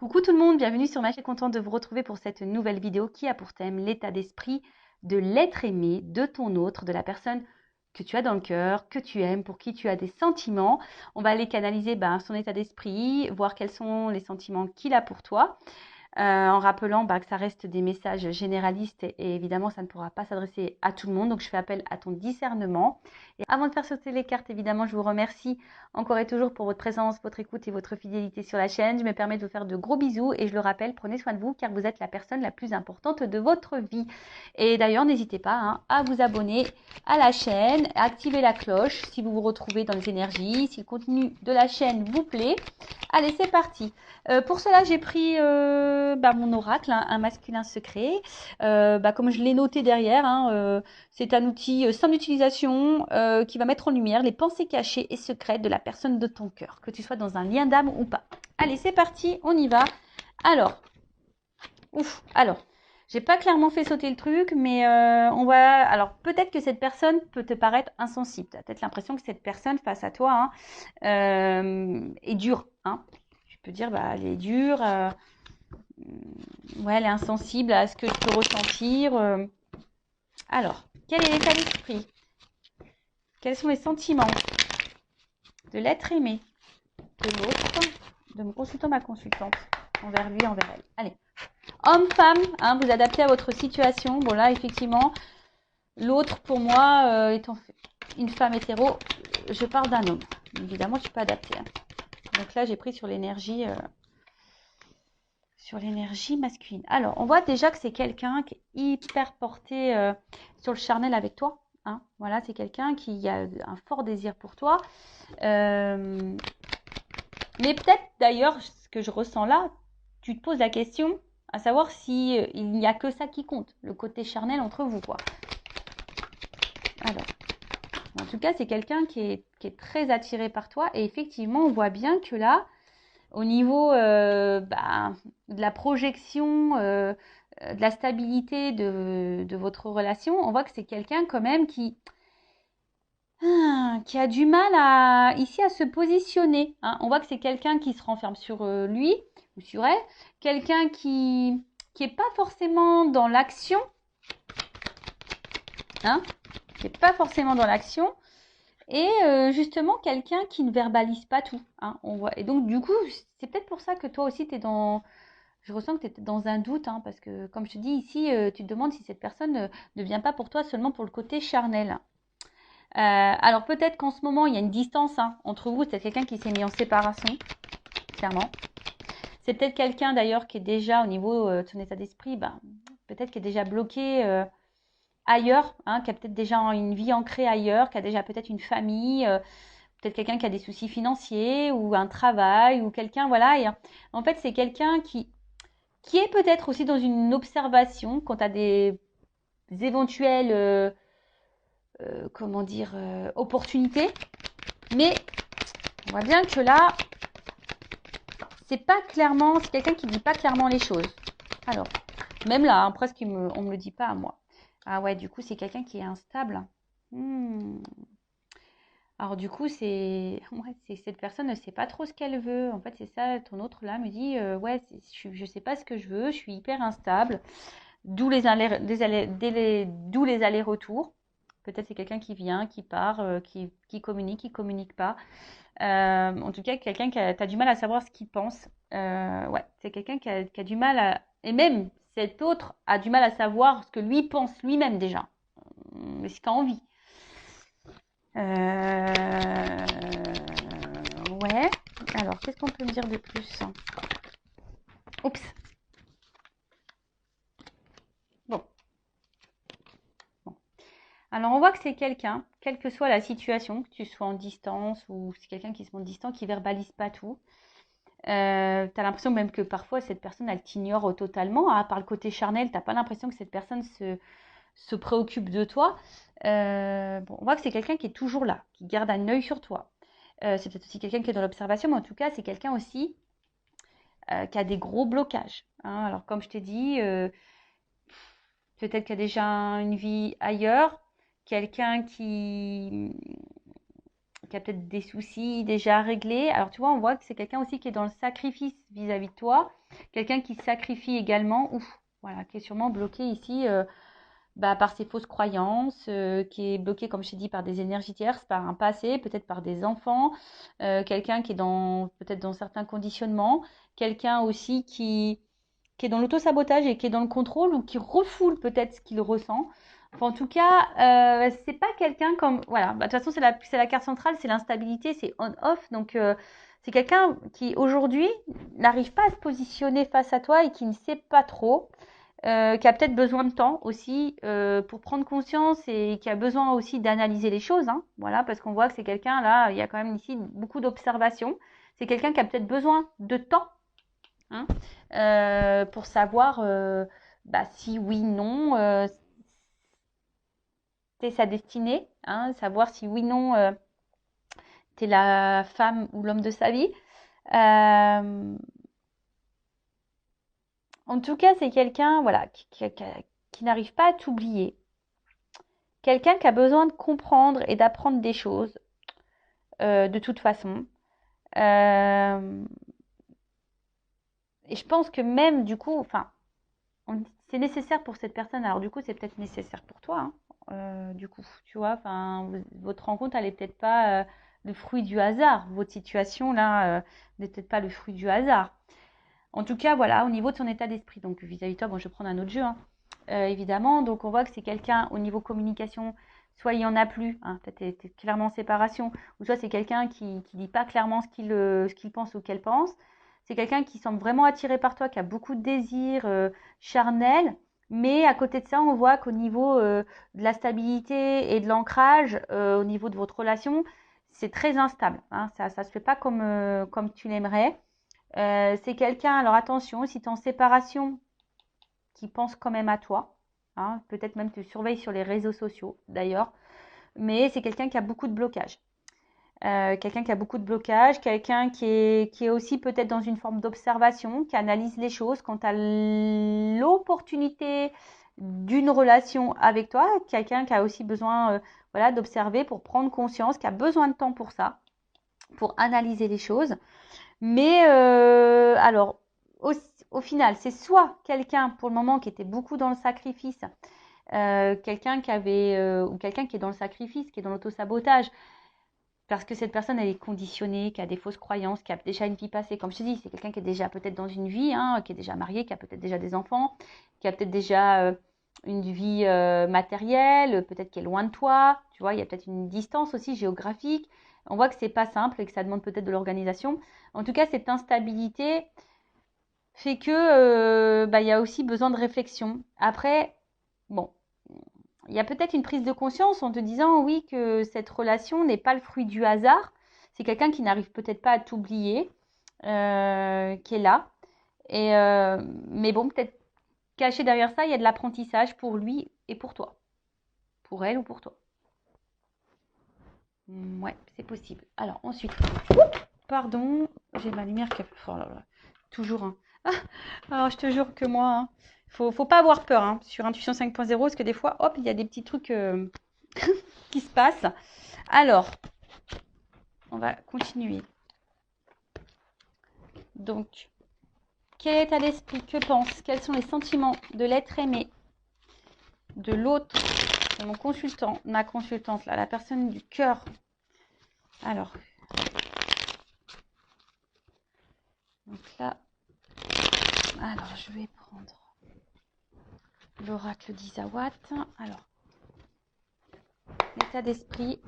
Coucou tout le monde, bienvenue sur ma chaîne, contente de vous retrouver pour cette nouvelle vidéo qui a pour thème l'état d'esprit de l'être aimé, de ton autre, de la personne que tu as dans le cœur, que tu aimes, pour qui tu as des sentiments. On va aller canaliser son état d'esprit, voir quels sont les sentiments qu'il a pour toi. En rappelant que ça reste des messages généralistes et évidemment ça ne pourra pas s'adresser à tout le monde, donc je fais appel à ton discernement. Et avant de faire sauter les cartes, évidemment je vous remercie encore et toujours pour votre présence, votre écoute et votre fidélité sur la chaîne. Je me permets de vous faire de gros bisous et je le rappelle, prenez soin de vous car vous êtes la personne la plus importante de votre vie. Et d'ailleurs n'hésitez pas à vous abonner à la chaîne, à activer la cloche si vous vous retrouvez dans les énergies, si le contenu de la chaîne vous plaît. Allez, c'est parti. Pour cela, j'ai pris mon oracle, un masculin secret. Comme je l'ai noté derrière, c'est un outil simple d'utilisation qui va mettre en lumière les pensées cachées et secrètes de la personne de ton cœur, que tu sois dans un lien d'âme ou pas. Allez, c'est parti, on y va. Alors, j'ai pas clairement fait sauter le truc, mais on va. Alors, peut-être que cette personne peut te paraître insensible. Tu as peut-être l'impression que cette personne face à toi est dure. Tu peux dire, elle est dure. Ouais, elle est insensible à ce que je peux ressentir. Alors, quel est l'état d'esprit? Quels sont les sentiments de l'être aimé, de l'autre, de mon consultant, ma consultante, envers lui, envers elle? Allez. Homme, femme, vous adaptez à votre situation. Bon là, effectivement, l'autre, pour moi, étant une femme hétéro, je parle d'un homme. Évidemment, tu peux adapter. Donc là, j'ai pris sur l'énergie masculine. Alors, on voit déjà que c'est quelqu'un qui est hyper porté sur le charnel avec toi. Voilà, c'est quelqu'un qui a un fort désir pour toi. Mais peut-être d'ailleurs, ce que je ressens là, tu te poses la question à savoir si il n'y a que ça qui compte, le côté charnel entre vous, quoi. Alors, en tout cas, c'est quelqu'un qui est très attiré par toi et effectivement, on voit bien que là, au niveau de la projection, de la stabilité de votre relation, on voit que c'est quelqu'un quand même qui a du mal ici à se positionner. On voit que c'est quelqu'un qui se renferme sur lui ou sur elle, quelqu'un qui n'est pas forcément dans l'action, qui n'est pas forcément dans l'action, et justement quelqu'un qui ne verbalise pas tout. On voit. Et donc du coup, c'est peut-être pour ça que toi aussi tu es dans... Je ressens que tu es dans un doute, parce que comme je te dis ici, tu te demandes si cette personne ne vient pas pour toi seulement pour le côté charnel. Alors peut-être qu'en ce moment, il y a une distance entre vous. C'est quelqu'un qui s'est mis en séparation, clairement. C'est peut-être quelqu'un d'ailleurs qui est déjà au niveau de son état d'esprit, peut-être qui est déjà bloqué ailleurs, qui a peut-être déjà une vie ancrée ailleurs, qui a déjà peut-être une famille, peut-être quelqu'un qui a des soucis financiers ou un travail ou quelqu'un, voilà. Et en fait, c'est quelqu'un qui est peut-être aussi dans une observation quant à des éventuelles opportunités. Mais on voit bien que là, c'est quelqu'un qui ne dit pas clairement les choses. Alors, même là, presque on ne me le dit pas à moi. Ah ouais, du coup, c'est quelqu'un qui est instable. Alors du coup, c'est cette personne ne sait pas trop ce qu'elle veut. En fait, c'est ça, ton autre là me dit, je sais pas ce que je veux, je suis hyper instable. D'où les allers-retours. Peut-être c'est quelqu'un qui vient, qui part, qui communique pas. En tout cas, quelqu'un qui a du mal à savoir ce qu'il pense. C'est quelqu'un qui a du mal à... Et même cet autre a du mal à savoir ce que lui pense lui-même déjà. Mais ce qu'il a envie. Ouais. Alors, qu'est-ce qu'on peut me dire de plus? Oups. Bon. Alors, on voit que c'est quelqu'un, quelle que soit la situation, que tu sois en distance ou c'est quelqu'un qui se montre distant, qui verbalise pas tout. Tu as l'impression même que parfois cette personne, elle t'ignore totalement. Par le côté charnel, tu n'as pas l'impression que cette personne se préoccupe de toi. On voit que c'est quelqu'un qui est toujours là, qui garde un œil sur toi. C'est peut-être aussi quelqu'un qui est dans l'observation, mais en tout cas, c'est quelqu'un aussi qui a des gros blocages. Alors, comme je t'ai dit, peut-être qu'il y a déjà une vie ailleurs, quelqu'un qui qui a peut-être des soucis déjà réglés. Alors, tu vois, on voit que c'est quelqu'un aussi qui est dans le sacrifice vis-à-vis de toi. Quelqu'un qui sacrifie également, ouf, voilà, qui est sûrement bloqué ici par ses fausses croyances, qui est bloqué, comme je t'ai dit, par des énergies tierces, par un passé, peut-être par des enfants, quelqu'un qui est peut-être dans certains conditionnements, quelqu'un aussi qui est dans l'auto-sabotage et qui est dans le contrôle ou qui refoule peut-être ce qu'il ressent. Enfin, en tout cas, c'est pas quelqu'un comme... Voilà, de toute façon, c'est la carte centrale, c'est l'instabilité, c'est on-off. Donc, c'est quelqu'un qui, aujourd'hui, n'arrive pas à se positionner face à toi et qui ne sait pas trop, qui a peut-être besoin de temps aussi pour prendre conscience et qui a besoin aussi d'analyser les choses. Hein, voilà, parce qu'on voit que c'est quelqu'un, là, il y a quand même ici beaucoup d'observations. C'est quelqu'un qui a peut-être besoin de temps, hein, pour savoir si oui, non, c'est sa destinée, hein, savoir si oui, non, t'es la femme ou l'homme de sa vie. En tout cas, c'est quelqu'un voilà, qui n'arrive pas à t'oublier. Quelqu'un qui a besoin de comprendre et d'apprendre des choses de toute façon. Euh, et je pense que même du coup, enfin, c'est nécessaire pour cette personne. Alors du coup, c'est peut-être nécessaire pour toi. Hein, du coup, tu vois, enfin, votre rencontre, elle est peut-être pas le fruit du hasard. Votre situation là n'est peut-être pas le fruit du hasard. En tout cas, voilà, au niveau de son état d'esprit. Donc vis-à-vis de toi, bon, je vais prendre un autre jeu, hein, évidemment. Donc on voit que c'est quelqu'un au niveau communication. Soit il n'y en a plus, hein, peut-être t'es clairement en séparation, ou soit c'est quelqu'un qui ne dit pas clairement ce qu'il pense ou qu'elle pense. C'est quelqu'un qui semble vraiment attiré par toi, qui a beaucoup de désirs charnels, mais à côté de ça, on voit qu'au niveau de la stabilité et de l'ancrage, au niveau de votre relation, c'est très instable. Hein, ça ne se fait pas comme tu l'aimerais. C'est quelqu'un, alors attention, si tu es en séparation, qui pense quand même à toi. Hein, peut-être même te surveille sur les réseaux sociaux d'ailleurs. Mais c'est quelqu'un qui a beaucoup de blocages. Quelqu'un qui a beaucoup de blocages, quelqu'un qui est aussi peut-être dans une forme d'observation, qui analyse les choses quant à l'opportunité d'une relation avec toi, quelqu'un qui a aussi besoin voilà, d'observer pour prendre conscience, qui a besoin de temps pour ça, pour analyser les choses. Mais alors, au final, c'est soit quelqu'un pour le moment qui était beaucoup dans le sacrifice, quelqu'un qui avait, ou quelqu'un qui est dans le sacrifice, qui est dans l'autosabotage, parce que cette personne, elle est conditionnée, qui a des fausses croyances, qui a déjà une vie passée. Comme je te dis, c'est quelqu'un qui est déjà peut-être dans une vie, hein, qui est déjà marié, qui a peut-être déjà des enfants, qui a peut-être déjà une vie matérielle, peut-être qui est loin de toi. Tu vois, il y a peut-être une distance aussi géographique. On voit que c'est pas simple et que ça demande peut-être de l'organisation. En tout cas, cette instabilité fait que il y a aussi besoin de réflexion. Après, bon, il y a peut-être une prise de conscience en te disant oui que cette relation n'est pas le fruit du hasard. C'est quelqu'un qui n'arrive peut-être pas à t'oublier, qui est là. Mais bon, peut-être caché derrière ça, il y a de l'apprentissage pour lui et pour toi. Pour elle ou pour toi. Ouais, c'est possible. Alors ensuite, pardon, j'ai ma lumière qui a... Oh là là, toujours un. Alors je te jure que moi, hein, faut pas avoir peur hein, sur Intuition 5.0 parce que des fois, hop, il y a des petits trucs qui se passent. Alors, on va continuer. Donc, quel est à l'esprit? Que pense? Quels sont les sentiments de l'être aimé, de l'autre, de mon consultant, ma consultante, là, la personne du cœur? Alors, donc là, alors je vais prendre l'oracle d'Isawat. Alors, l'état d'esprit.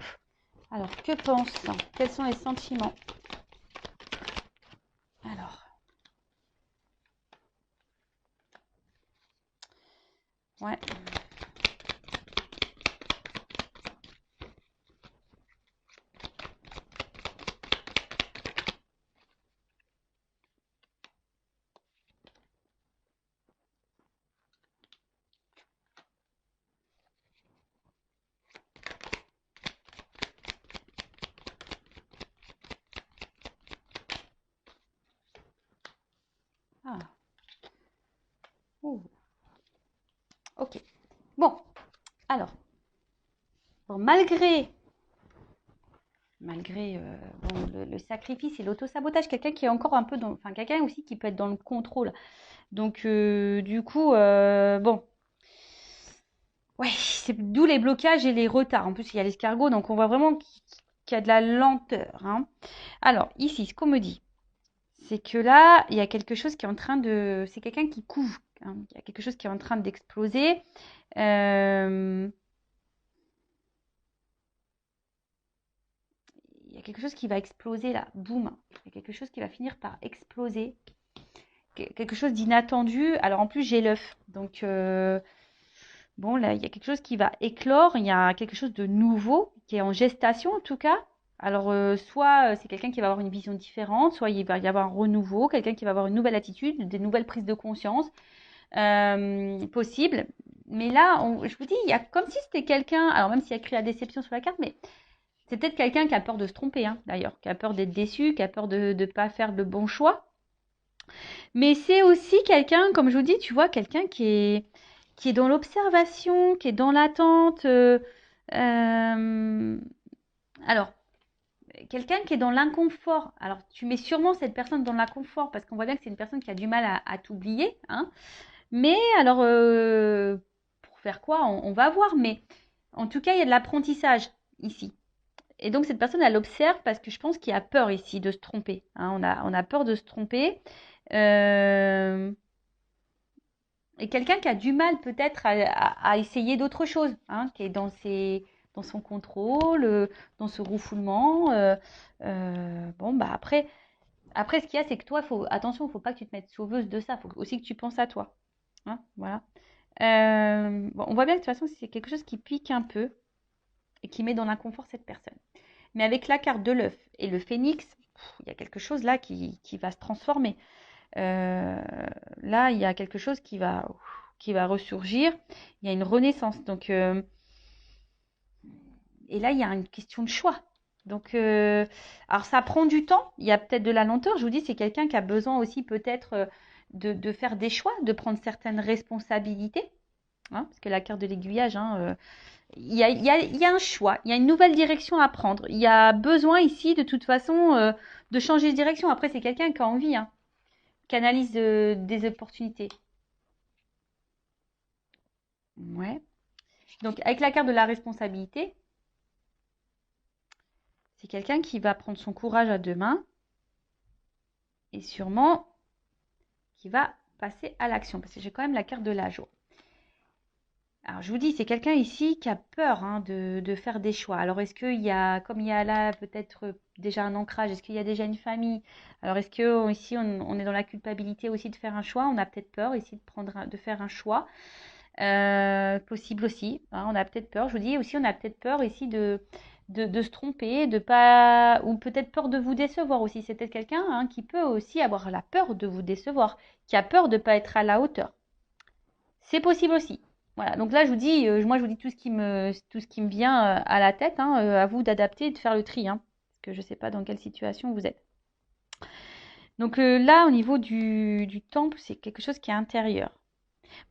Alors, que pense? Quels sont les sentiments? Alors, ouais. Ah. Ouh. Ok. Bon, alors, bon, malgré malgré bon, le sacrifice et l'auto-sabotage. Quelqu'un qui est encore un peu dans... Enfin, quelqu'un aussi qui peut être dans le contrôle. Donc, du coup, bon... Ouais, c'est d'où les blocages et les retards. En plus, il y a l'escargot, donc on voit vraiment qu'il y a de la lenteur, hein. Alors, ici, ce qu'on me dit, c'est que là, il y a quelque chose qui est en train de... C'est quelqu'un qui couve, hein. Il y a quelque chose qui est en train d'exploser. Il y a quelque chose qui va exploser là, boum. Il y a quelque chose qui va finir par exploser. Quelque chose d'inattendu. Alors, en plus, j'ai l'œuf. Donc, bon, là, il y a quelque chose qui va éclore. Il y a quelque chose de nouveau qui est en gestation, en tout cas. Alors, soit c'est quelqu'un qui va avoir une vision différente, soit il va y avoir un renouveau, quelqu'un qui va avoir une nouvelle attitude, des nouvelles prises de conscience possibles. Mais là, je vous dis, il y a comme si c'était quelqu'un, alors même s'il y a écrit la déception sur la carte, mais c'est peut-être quelqu'un qui a peur de se tromper, hein, d'ailleurs, qui a peur d'être déçu, qui a peur de ne pas faire le bon choix. Mais c'est aussi quelqu'un, comme je vous dis, tu vois, quelqu'un qui est dans l'observation, qui est dans l'attente. Alors, quelqu'un qui est dans l'inconfort. Alors, tu mets sûrement cette personne dans l'inconfort parce qu'on voit bien que c'est une personne qui a du mal à t'oublier, hein. Mais alors, pour faire quoi on va voir. Mais en tout cas, il y a de l'apprentissage ici. Et donc, cette personne, elle observe parce que je pense qu'il y a peur ici de se tromper, hein. On a peur de se tromper. Euh, Et quelqu'un qui a du mal peut-être à essayer d'autres choses, hein, qui est dans son contrôle, dans ce refoulement. Bon, bah après, ce qu'il y a, c'est que toi, attention, il ne faut pas que tu te mettes sauveuse de ça. Il faut aussi que tu penses à toi, hein, voilà. Bon, on voit bien que de toute façon, c'est quelque chose qui pique un peu et qui met dans l'inconfort cette personne. Mais avec la carte de l'œuf et le phénix, il y a quelque chose là qui va se transformer. Euh, Là, il y a quelque chose qui va ressurgir. Il y a une renaissance. Donc, et là, il y a une question de choix. Donc, alors ça prend du temps. Il y a peut-être de la lenteur. Je vous dis, c'est quelqu'un qui a besoin aussi peut-être de faire des choix, de prendre certaines responsabilités, hein, parce que la carte de l'aiguillage, hein, il y a un choix, il y a une nouvelle direction à prendre. Il y a besoin ici, de toute façon, de changer de direction. Après, c'est quelqu'un qui a envie, hein, qui analyse des opportunités. Ouais. Donc, avec la carte de la responsabilité, c'est quelqu'un qui va prendre son courage à deux mains et sûrement qui va passer à l'action. Parce que j'ai quand même la carte de la joie. Alors, je vous dis, c'est quelqu'un ici qui a peur, hein, de faire des choix. Alors, est-ce qu'il y a, comme il y a là peut-être déjà un ancrage, est-ce qu'il y a déjà une famille? Alors, est-ce que ici, on est dans la culpabilité aussi de faire un choix? On a peut-être peur ici de faire un choix. Possible aussi, hein, on a peut-être peur. Je vous dis aussi, on a peut-être peur ici de se tromper, de pas, ou peut-être peur de vous décevoir aussi. C'est peut-être quelqu'un, hein, qui peut aussi avoir la peur de vous décevoir, qui a peur de ne pas être à la hauteur. C'est possible aussi. Voilà, donc là je vous dis, moi je vous dis tout ce qui me vient à la tête, hein, à vous d'adapter et de faire le tri, hein, parce que je ne sais pas dans quelle situation vous êtes. Donc là, au niveau du temple, c'est quelque chose qui est intérieur.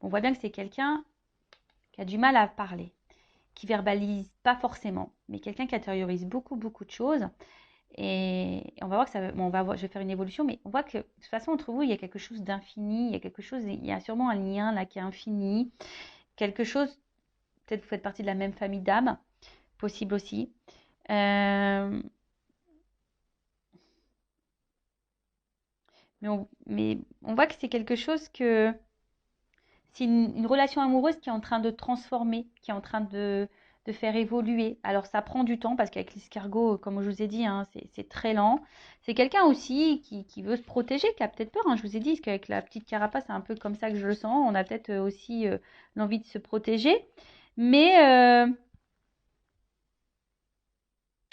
On voit bien que c'est quelqu'un qui a du mal à parler, qui verbalise pas forcément, mais quelqu'un qui intériorise beaucoup, beaucoup de choses. Et on va voir que ça, bon, je vais faire une évolution, mais on voit que de toute façon, entre vous, il y a quelque chose d'infini, il y a sûrement un lien là qui est infini, quelque chose, peut-être vous faites partie de la même famille d'âmes, possible aussi. Euh, mais on voit que c'est quelque chose que c'est une relation amoureuse qui est en train de transformer, qui est en train de faire évoluer. Alors ça prend du temps parce qu'avec l'escargot, comme je vous ai dit, hein, c'est très lent. C'est quelqu'un aussi qui veut se protéger, qui a peut-être peur, hein, je vous ai dit, parce qu'avec la petite carapace, c'est un peu comme ça que je le sens. On a peut-être aussi l'envie de se protéger. Mais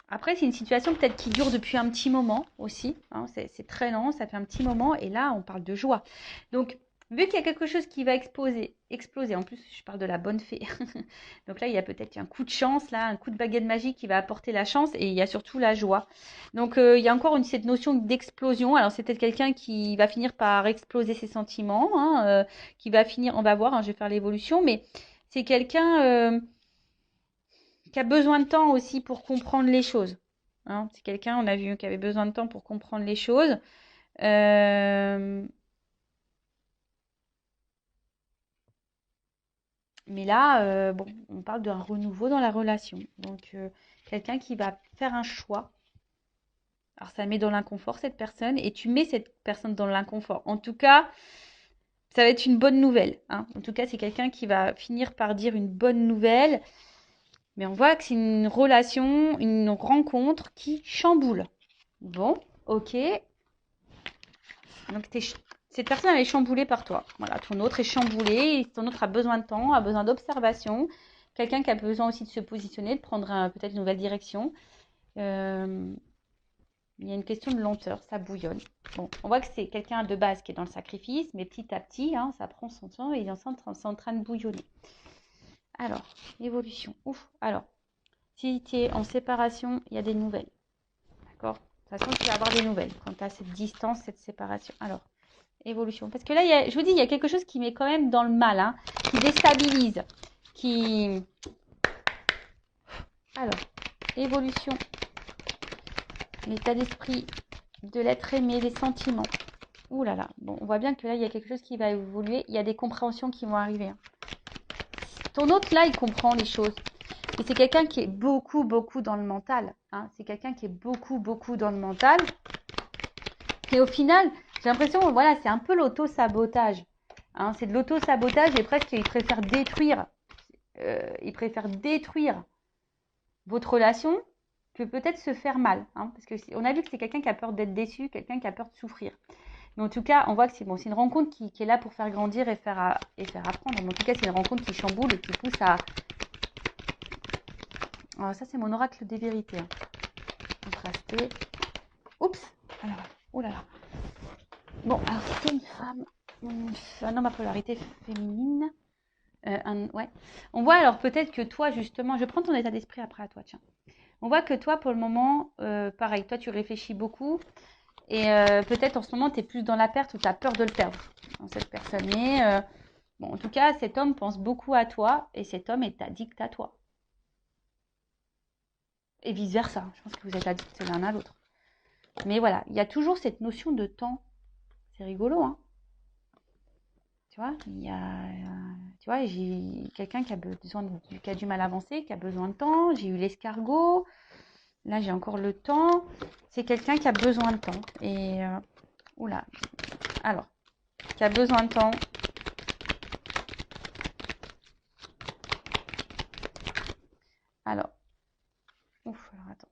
après, c'est une situation peut-être qui dure depuis un petit moment aussi, hein, c'est très lent, ça fait un petit moment. Et là, on parle de joie. Donc, vu qu'il y a quelque chose qui va exploser, en plus, je parle de la bonne fée. Donc là, il y a peut-être un coup de chance, là, un coup de baguette magique qui va apporter la chance et il y a surtout la joie. Donc, il y a encore cette notion d'explosion. Alors, c'est peut-être quelqu'un qui va finir par exploser ses sentiments, hein, qui va finir, on va voir, hein, je vais faire l'évolution, mais c'est quelqu'un qui a besoin de temps aussi pour comprendre les choses. Hein. C'est quelqu'un, on a vu, qui avait besoin de temps pour comprendre les choses. Euh, Mais là, bon, on parle d'un renouveau dans la relation. Donc, quelqu'un qui va faire un choix. Alors, ça met dans l'inconfort cette personne et tu mets cette personne dans l'inconfort. En tout cas, ça va être une bonne nouvelle. Hein. En tout cas, c'est quelqu'un qui va finir par dire une bonne nouvelle. Mais on voit que c'est une relation, une rencontre qui chamboule. Bon, ok. Donc, cette personne, elle est chamboulée par toi. Voilà, ton autre est chamboulé. Ton autre a besoin de temps, a besoin d'observation. Quelqu'un qui a besoin aussi de se positionner, de prendre peut-être une nouvelle direction. Euh, il y a une question de lenteur, ça bouillonne. Bon, on voit que c'est quelqu'un de base qui est dans le sacrifice, mais petit à petit, hein, ça prend son temps et il est en train de bouillonner. Alors, évolution. Ouf, alors, si tu es en séparation, il y a des nouvelles. D'accord? De toute façon, tu vas avoir des nouvelles quand tu as cette distance, cette séparation. Alors, évolution. Parce que là, je vous dis, il y a quelque chose qui met quand même dans le mal, hein, qui déstabilise, qui... Alors, évolution, l'état d'esprit de l'être aimé, des sentiments. Ouh là là, bon, on voit bien que là, il y a quelque chose qui va évoluer. Il y a des compréhensions qui vont arriver. Hein. Ton autre, là, il comprend les choses. Et c'est quelqu'un qui est beaucoup, beaucoup dans le mental. Hein. C'est quelqu'un qui est beaucoup, beaucoup dans le mental. Et au final, j'ai l'impression, voilà, c'est un peu l'auto-sabotage. Hein. C'est de l'auto-sabotage et presque, il préfère détruire. Il préfère détruire votre relation que peut-être se faire mal. Hein. Parce qu'on a vu que c'est quelqu'un qui a peur d'être déçu, quelqu'un qui a peur de souffrir. Mais en tout cas, on voit que c'est bon, c'est une rencontre qui est là pour faire grandir et faire apprendre. Mais en tout cas, c'est une rencontre qui chamboule et qui pousse à... Alors ça, c'est mon oracle des vérités. Hein. Contrasté. Oups. Alors, oh là là. Bon, alors c'est une femme. Un homme à polarité féminine. Ouais. On voit alors peut-être que toi, justement, je prends ton état d'esprit après à toi, tiens. On voit que toi, pour le moment, pareil, toi, tu réfléchis beaucoup. Et peut-être en ce moment, tu es plus dans la perte ou tu as peur de le perdre, dans cette personne. Mais bon, en tout cas, cet homme pense beaucoup à toi et cet homme est addict à toi. Et vice-versa. Je pense que vous êtes addicts l'un à l'autre. Mais voilà, il y a toujours cette notion de temps. C'est rigolo, hein. Tu vois, tu vois, j'ai quelqu'un qui a besoin qui a du mal à avancer, qui a besoin de temps. J'ai eu l'escargot. Là, j'ai encore le temps. C'est quelqu'un qui a besoin de temps. Et oula. Alors, qui a besoin de temps. Alors, ouf, alors attends.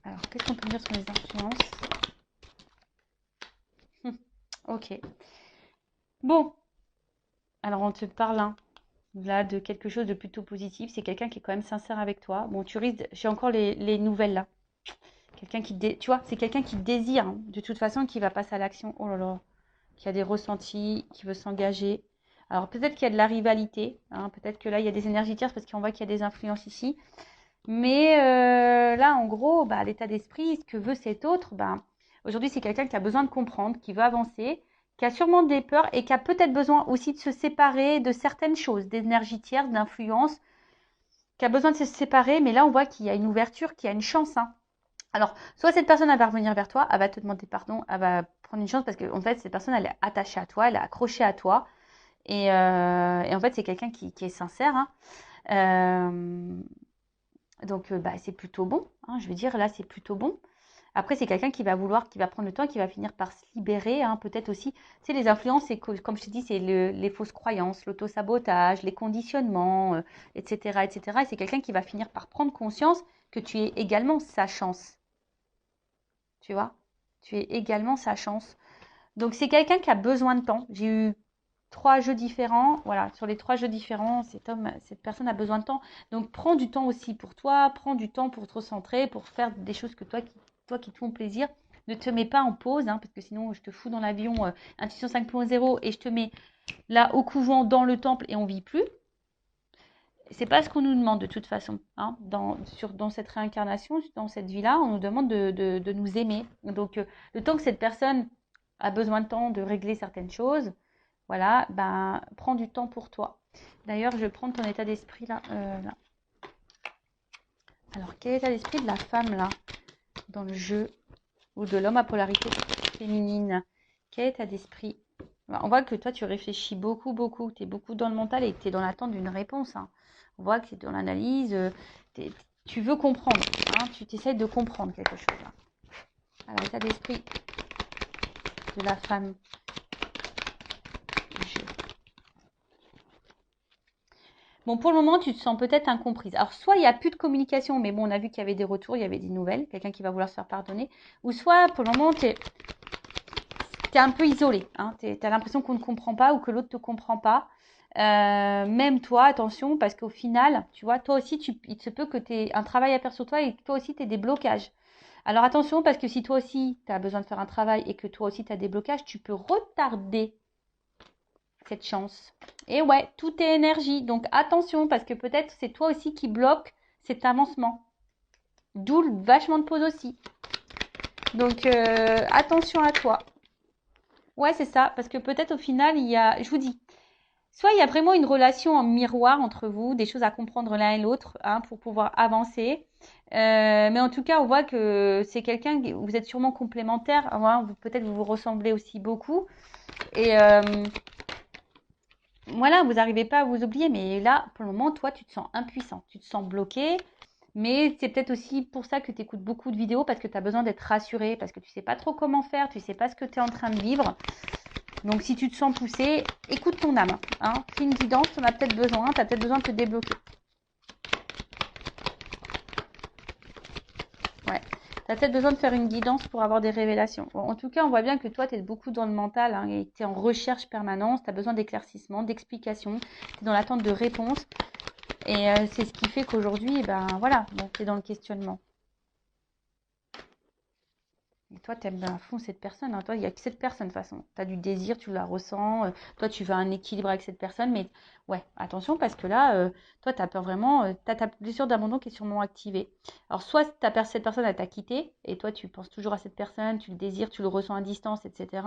Alors, qu'est-ce qu'on peut dire sur les influences? Ok. Bon, alors on te parle hein, là de quelque chose de plutôt positif. C'est quelqu'un qui est quand même sincère avec toi. Bon, tu risques. J'ai encore les nouvelles là. Quelqu'un qui, tu vois, c'est quelqu'un qui désire hein, de toute façon, qui va passer à l'action. Oh là là, qui a des ressentis, qui veut s'engager. Alors peut-être qu'il y a de la rivalité. Hein, peut-être que là il y a des énergies tierces parce qu'on voit qu'il y a des influences ici. Mais là, en gros, bah, l'état d'esprit, ce que veut cet autre, bah, aujourd'hui, c'est quelqu'un qui a besoin de comprendre, qui veut avancer, qui a sûrement des peurs et qui a peut-être besoin aussi de se séparer de certaines choses, d'énergie tierce, d'influence, qui a besoin de se séparer. Mais là, on voit qu'il y a une ouverture, qu'il y a une chance. Hein. Alors, soit cette personne, elle va revenir vers toi, elle va te demander pardon, elle va prendre une chance parce qu'en fait, cette personne, elle est attachée à toi, elle est accrochée à toi. Et en fait, c'est quelqu'un qui est sincère. Hein. Donc, bah, c'est plutôt bon. Hein, je veux dire, là, c'est plutôt bon. Après, c'est quelqu'un qui va vouloir, qui va prendre le temps, qui va finir par se libérer. Hein, peut-être aussi, tu sais, les influences, c'est comme je te dis, c'est les fausses croyances, l'auto-sabotage, les conditionnements, etc., etc. Et c'est quelqu'un qui va finir par prendre conscience que tu es également sa chance. Tu vois? Tu es également sa chance. Donc, c'est quelqu'un qui a besoin de temps. J'ai eu 3 jeux différents. Voilà, sur les 3 jeux différents, cette personne a besoin de temps. Donc, prends du temps aussi pour toi. Prends du temps pour te recentrer, pour faire des choses que toi qui te font plaisir. Ne te mets pas en pause, hein, parce que sinon, je te fous dans l'avion Intuition 5.0 et je te mets là au couvent, dans le temple et on vit plus. C'est pas ce qu'on nous demande de toute façon. Hein. Dans cette réincarnation, dans cette vie-là, on nous demande de nous aimer. Donc, le temps que cette personne a besoin de temps de régler certaines choses, voilà, ben, prends du temps pour toi. D'ailleurs, je vais prendre ton état d'esprit là, là. Alors, quel est l'état d'esprit de la femme, là, dans le jeu, ou de l'homme à polarité féminine? Quel est l'état d'esprit? On voit que toi, tu réfléchis beaucoup, beaucoup. Tu es beaucoup dans le mental et tu es dans l'attente d'une réponse. Hein. On voit que tu es dans l'analyse. Tu veux comprendre. Hein, tu t'essayes de comprendre quelque chose. Hein. Alors, l'état d'esprit de la femme. Bon, pour le moment, tu te sens peut-être incomprise. Alors, soit il n'y a plus de communication, mais bon, on a vu qu'il y avait des retours, il y avait des nouvelles, quelqu'un qui va vouloir se faire pardonner. Ou soit, pour le moment, tu es un peu isolé. Hein, tu as l'impression qu'on ne comprend pas ou que l'autre ne te comprend pas. Même toi, attention, parce qu'au final, tu vois, toi aussi, il se peut que tu aies un travail à faire sur toi et que toi aussi, tu aies des blocages. Alors, attention, parce que si toi aussi, tu as besoin de faire un travail et que toi aussi, tu as des blocages, tu peux retarder cette chance. Et ouais, tout est énergie. Donc attention, parce que peut-être c'est toi aussi qui bloque cet avancement. D'où le vachement de pause aussi. Donc attention à toi. Ouais, c'est ça. Parce que peut-être au final, il y a, je vous dis, soit il y a vraiment une relation en miroir entre vous, des choses à comprendre l'un et l'autre hein, pour pouvoir avancer. Mais en tout cas, on voit que c'est quelqu'un, vous êtes sûrement complémentaires. Hein, peut-être vous vous ressemblez aussi beaucoup. Et voilà, vous n'arrivez pas à vous oublier, mais là, pour le moment, toi, tu te sens impuissant, tu te sens bloqué. Mais c'est peut-être aussi pour ça que tu écoutes beaucoup de vidéos, parce que tu as besoin d'être rassuré, parce que tu ne sais pas trop comment faire, tu ne sais pas ce que tu es en train de vivre. Donc, si tu te sens poussé, écoute ton âme. Hein. Fais une guidance, tu en as peut-être besoin, tu as peut-être besoin de te débloquer. Ouais. Tu as peut-être besoin de faire une guidance pour avoir des révélations. Bon, en tout cas, on voit bien que toi, tu es beaucoup dans le mental hein, et tu es en recherche permanente. Tu as besoin d'éclaircissement, d'explications. Tu es dans l'attente de réponses. Et c'est ce qui fait qu'aujourd'hui, ben voilà, tu es dans le questionnement. Et toi, tu aimes à fond cette personne. Hein. Toi, il n'y a que cette personne de toute façon. Tu as du désir, tu la ressens. Toi, tu veux un équilibre avec cette personne. Mais ouais, attention parce que là, toi, tu as peur vraiment. Tu as ta blessure d'abandon qui est sûrement activée. Alors, soit cette personne, elle t'a quitté. Et toi, tu penses toujours à cette personne. Tu le désires, tu le ressens à distance, etc.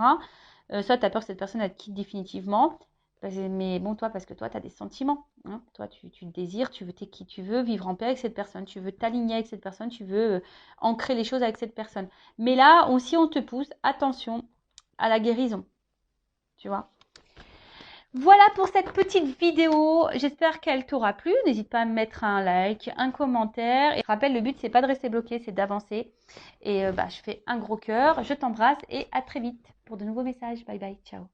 Soit tu as peur que cette personne, elle te quitte définitivement. Mais bon, toi, parce que toi, tu as des sentiments. Hein. Toi, tu désires, tu veux qui tu veux vivre en paix avec cette personne. Tu veux t'aligner avec cette personne. Tu veux ancrer les choses avec cette personne. Mais là aussi, on te pousse, attention à la guérison. Tu vois. Voilà pour cette petite vidéo. J'espère qu'elle t'aura plu. N'hésite pas à me mettre un like, un commentaire. Et je te rappelle, le but, c'est pas de rester bloqué, c'est d'avancer. Et je fais un gros cœur. Je t'embrasse et à très vite pour de nouveaux messages. Bye bye. Ciao.